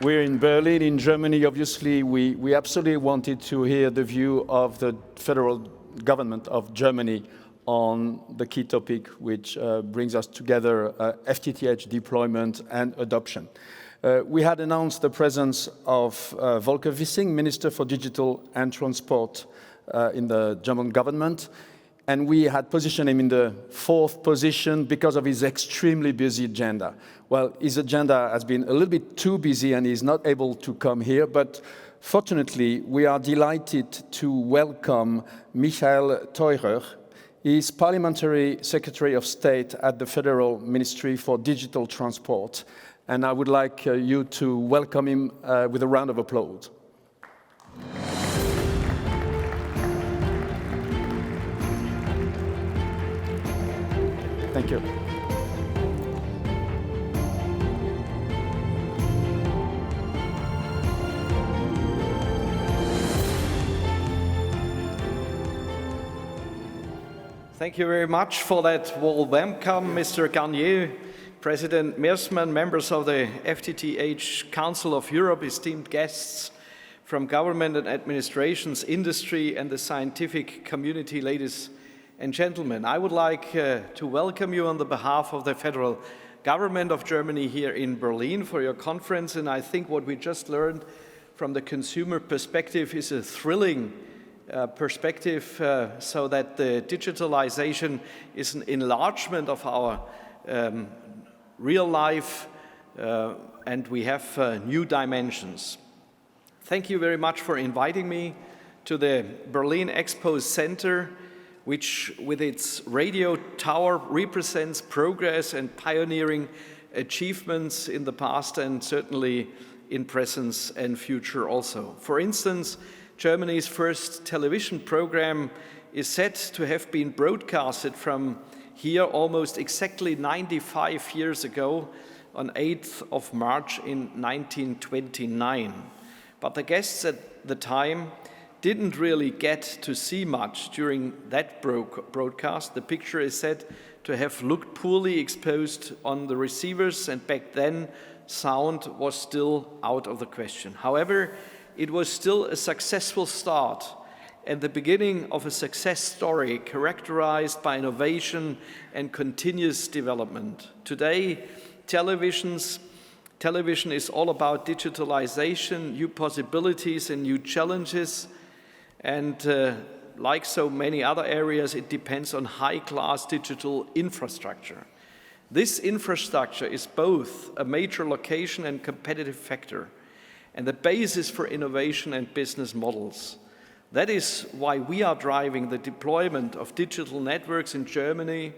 We're in Berlin, in Germany. Obviously, we absolutely wanted to hear the view of the federal government of Germany on the key topic which brings us together, FTTH deployment and adoption. We had announced the presence of Volker Wissing, Minister for Digital and Transport in the German government, and we had positioned him in the fourth position because of his extremely busy agenda. Well, his agenda has been a little bit too busy and he's not able to come here, but fortunately, we are delighted to welcome Michael Theurer. He is Parliamentary Secretary of State at the Federal Ministry for Digital Transport, and I would like you to welcome him with a round of applause. Thank you. Thank you very much for that warm welcome, Mr. Garnier, President Meersmann, members of the FTTH Council of Europe, esteemed guests from government and administrations, industry and the scientific community, ladies and gentlemen. I would like to welcome you on the behalf of the federal government of Germany here in Berlin for your conference, and I think what we just learned from the consumer perspective is a thrilling perspective, so that the digitalization is an enlargement of our real life, and we have new dimensions. Thank you very much for inviting me to the Berlin Expo Center, which with its radio tower represents progress and pioneering achievements in the past and certainly in present and future also. For instance, Germany's first television program is said to have been broadcasted from here almost exactly 95 years ago on 8th of March in 1929. But the guests at the time didn't really get to see much during that broadcast. The picture is said to have looked poorly exposed on the receivers, and back then sound was still out of the question. However, it was still a successful start and the beginning of a success story characterized by innovation and continuous development. Today, television is all about digitalization, new possibilities and new challenges, and like so many other areas, it depends on high-class digital infrastructure. This infrastructure is both a major location and competitive factor, and the basis for innovation and business models. That is why we are driving the deployment of digital networks in Germany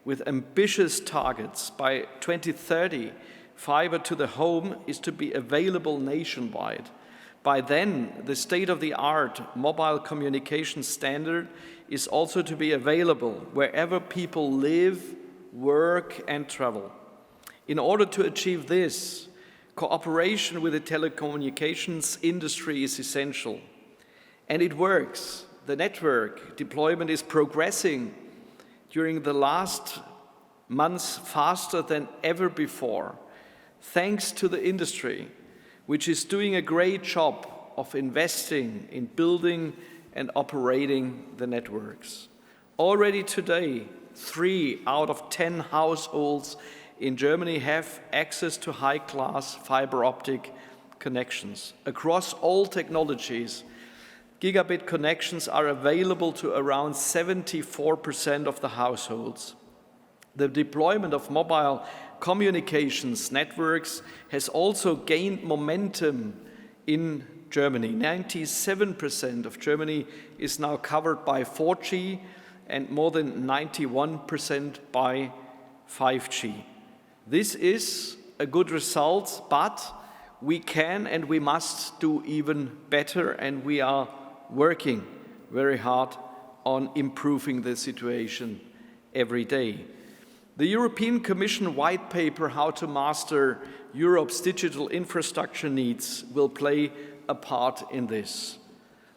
with ambitious targets. By 2030, fiber to the home is to be available nationwide. By then, the state-of-the-art mobile communication standard is also to be available wherever people live, work, and travel. In order to achieve this, cooperation with the telecommunications industry is essential. And it works. The network deployment is progressing during the last months faster than ever before, thanks to the industry, which is doing a great job of investing in building and operating the networks. Already today, 3 out of 10 households in Germany have access to high-class fiber optic connections. Across all technologies, gigabit connections are available to around 74% of the households. The deployment of mobile communications networks has also gained momentum in Germany. 97% of Germany is now covered by 4G and more than 91% by 5G. This is a good result, but we can and we must do even better, and we are working very hard on improving the situation every day. The European Commission white paper, How to Master Europe's Digital Infrastructure Needs, will play a part in this.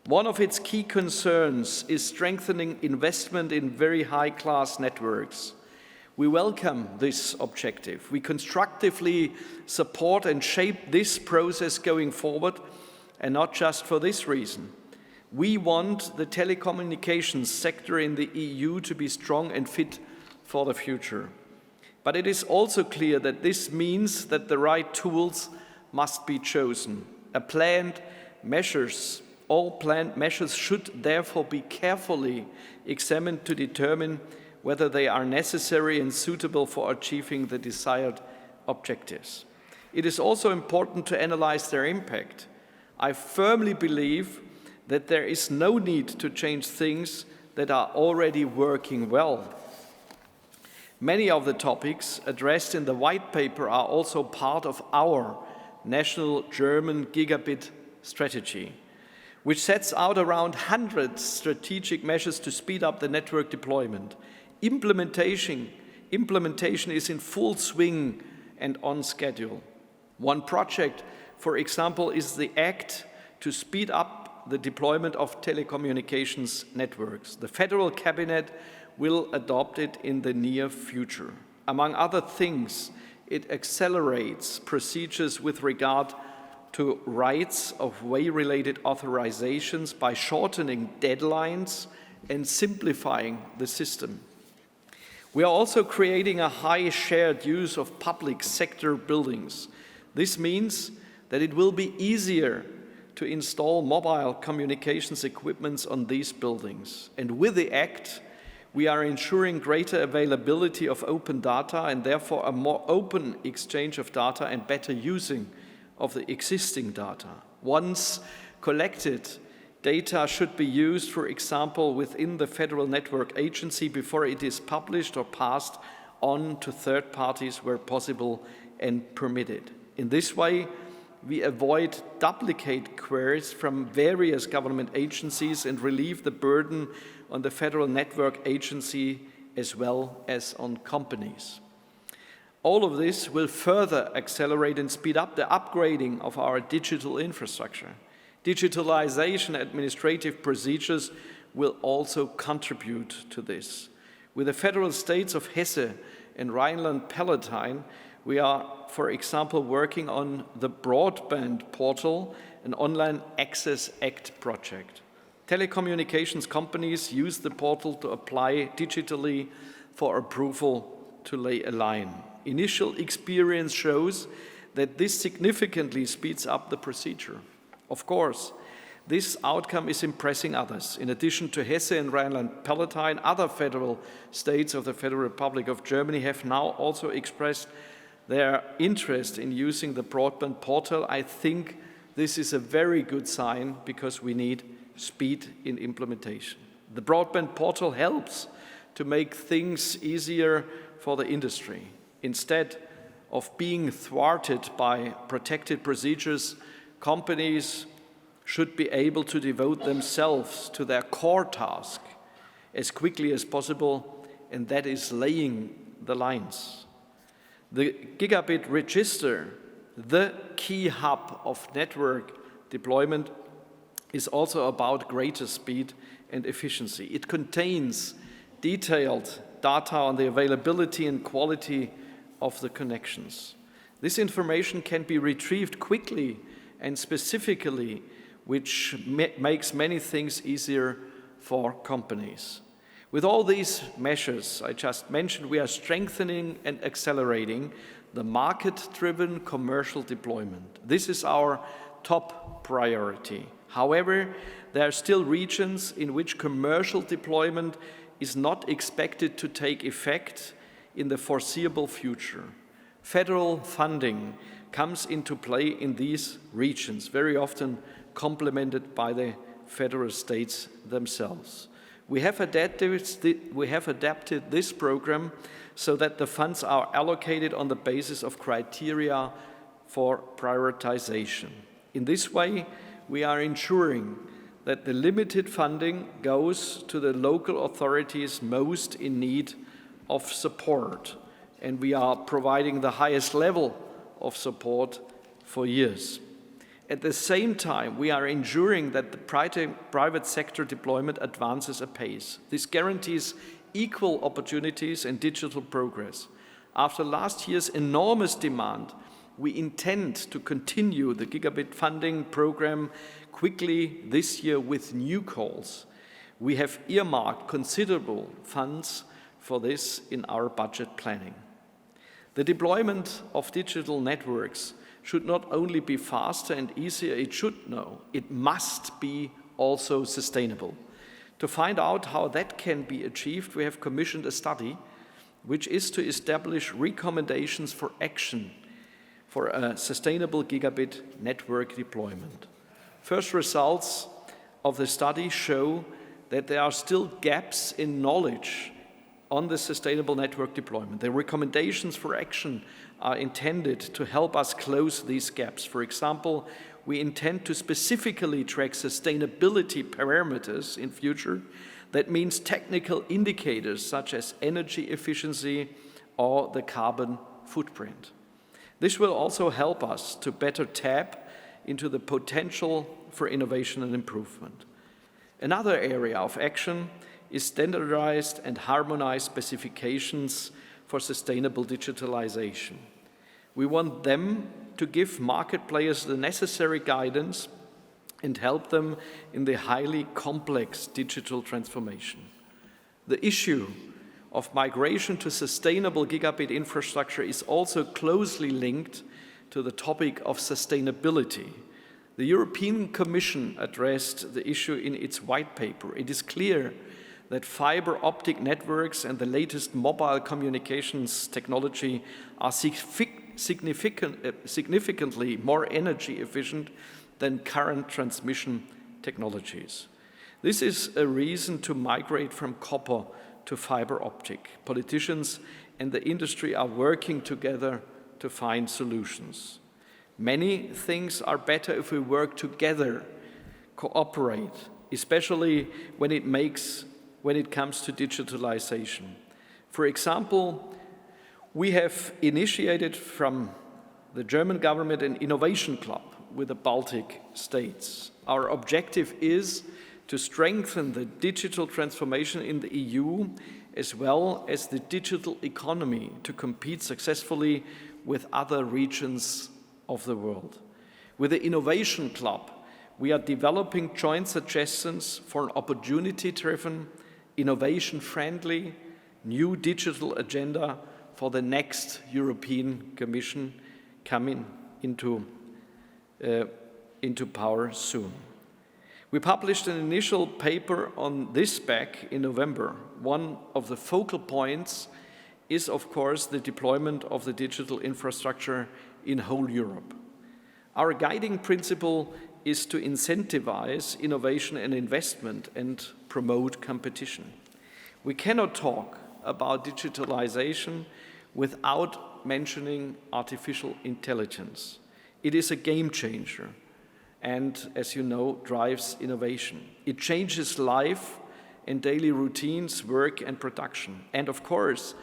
One of its key concerns is strengthening investment in very high-class networks. We welcome this objective. We constructively support and shape this process going forward, and not just for this reason. We want the telecommunications sector in the EU to be strong and fit for the future. But it is also clear that this means that the right tools must be chosen. All planned measures should therefore be carefully examined to determine whether they are necessary and suitable for achieving the desired objectives. It is also important to analyze their impact. I firmly believe that there is no need to change things that are already working well. Many of the topics addressed in the white paper are also part of our national German gigabit strategy, which sets out around 100 strategic measures to speed up the network deployment. Implementation is in full swing and on schedule. One project, for example, is the Act to speed up the deployment of telecommunications networks. The federal cabinet will adopt it in the near future. Among other things, it accelerates procedures with regard to rights of way-related authorizations by shortening deadlines and simplifying the system. We are also creating a high shared use of public sector buildings. This means that it will be easier to install mobile communications equipment on these buildings. And with the Act, we are ensuring greater availability of open data and therefore a more open exchange of data and better using of the existing data. Once collected, data should be used, for example, within the Federal Network Agency before it is published or passed on to third parties where possible and permitted. In this way, we avoid duplicate queries from various government agencies and relieve the burden on the Federal Network Agency as well as on companies. All of this will further accelerate and speed up the upgrading of our digital infrastructure. Digitalization administrative procedures will also contribute to this. With the federal states of Hesse and Rhineland-Palatinate, we are, for example, working on the broadband portal, an online access act project. Telecommunications companies use the portal to apply digitally for approval to lay a line. Initial experience shows that this significantly speeds up the procedure. Of course, this outcome is impressing others. In addition to Hesse and Rhineland-Palatinate, other federal states of the Federal Republic of Germany have now also expressed their interest in using the broadband portal. I think this is a very good sign because we need speed in implementation. The broadband portal helps to make things easier for the industry. Instead of being thwarted by protected procedures, companies should be able to devote themselves to their core task as quickly as possible, and that is laying the lines. The Gigabit Register, the key hub of network deployment, is also about greater speed and efficiency. It contains detailed data on the availability and quality of the connections. This information can be retrieved quickly and specifically, which makes many things easier for companies. With all these measures I just mentioned, we are strengthening and accelerating the market-driven commercial deployment. This is our top priority. However, there are still regions in which commercial deployment is not expected to take effect in the foreseeable future. Federal funding comes into play in these regions, very often complemented by the federal states themselves. We have adapted this program so that the funds are allocated on the basis of criteria for prioritization. In this way, we are ensuring that the limited funding goes to the local authorities most in need of support, and we are providing the highest level of support for years. At the same time, we are ensuring that the private sector deployment advances apace. This guarantees equal opportunities and digital progress. After last year's enormous demand, we intend to continue the gigabit funding program quickly this year with new calls. We have earmarked considerable funds for this in our budget planning. The deployment of digital networks should not only be faster and easier, it must be also sustainable. To find out how that can be achieved, we have commissioned a study which is to establish recommendations for action for a sustainable gigabit network deployment. First results of the study show that there are still gaps in knowledge on the sustainable network deployment. The recommendations for action are intended to help us close these gaps. For example, we intend to specifically track sustainability parameters in future. That means technical indicators such as energy efficiency or the carbon footprint. This will also help us to better tap into the potential for innovation and improvement. Another area of action is standardized and harmonized specifications for sustainable digitalization. We want them to give market players the necessary guidance and help them in the highly complex digital transformation. The issue of migration to sustainable gigabit infrastructure is also closely linked to the topic of sustainability. The European Commission addressed the issue in its white paper. It is clear that fiber optic networks and the latest mobile communications technology are significantly more energy efficient than current transmission technologies. This is a reason to migrate from copper to fiber optic. Politicians and the industry are working together to find solutions. Many things are better if we work together, cooperate, especially when it comes to digitalization. For example, we have initiated from the German government an innovation club with the Baltic states. Our objective is to strengthen the digital transformation in the EU as well as the digital economy to compete successfully with other regions of the world. With the Innovation Club, we are developing joint suggestions for an opportunity-driven, innovation-friendly, new digital agenda for the next European Commission coming into power soon. We published an initial paper on this back in November. One of the focal points is, of course, the deployment of the digital infrastructure in whole Europe. Our guiding principle is to incentivize innovation and investment and promote competition. We cannot talk about digitalization without mentioning artificial intelligence. It is a game changer and, as you know, drives innovation. It changes life and daily routines, work and production. And of course,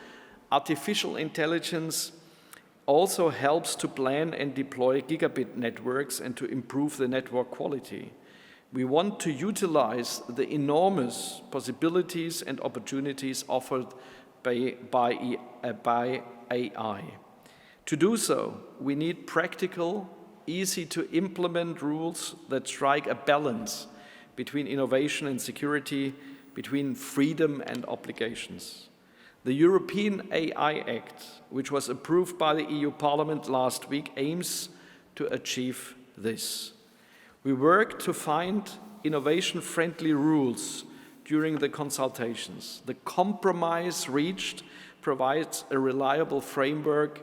artificial intelligence also helps to plan and deploy gigabit networks and to improve the network quality. We want to utilize the enormous possibilities and opportunities offered by AI. To do so, we need practical, easy-to-implement rules that strike a balance between innovation and security, between freedom and obligations. The European AI Act, which was approved by the EU Parliament last week, aims to achieve this. We work to find innovation-friendly rules during the consultations. The compromise reached provides a reliable framework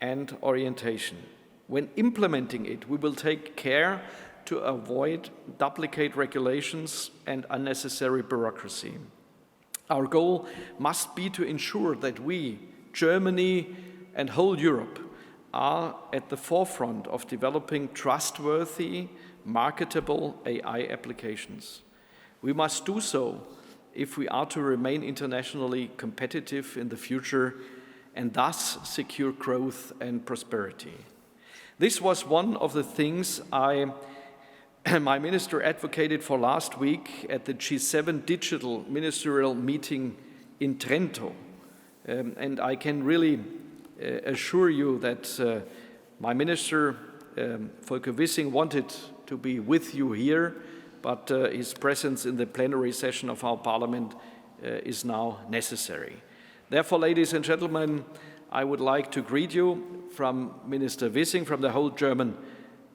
and orientation. When implementing it, we will take care to avoid duplicate regulations and unnecessary bureaucracy. Our goal must be to ensure that we, Germany and whole Europe, are at the forefront of developing trustworthy, marketable AI applications. We must do so if we are to remain internationally competitive in the future and thus secure growth and prosperity. This was one of the things my minister advocated for last week at the G7 digital ministerial meeting in Trento. And I can really assure you that my minister, Volker Wissing, wanted to be with you here, but his presence in the plenary session of our parliament is now necessary. Therefore, ladies and gentlemen, I would like to greet you from Minister Wissing, from the whole German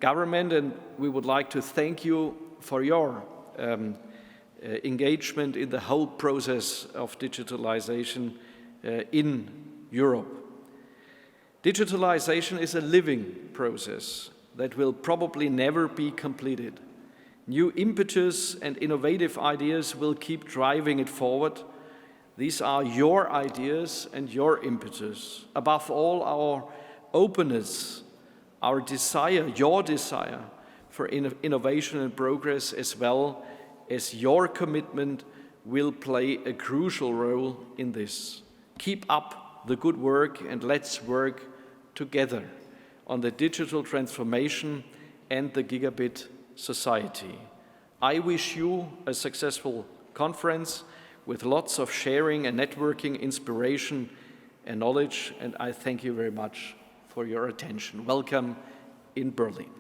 government, and we would like to thank you for your engagement in the whole process of digitalization in Europe. Digitalization is a living process that will probably never be completed. New impetus and innovative ideas will keep driving it forward. These are your ideas and your impetus. Above all, our openness, our desire, your desire for innovation and progress, as well as your commitment, will play a crucial role in this. Keep up the good work and let's work together on the digital transformation and the gigabit society. I wish you a successful conference with lots of sharing and networking, inspiration and knowledge, and I thank you very much for your attention. Welcome in Berlin.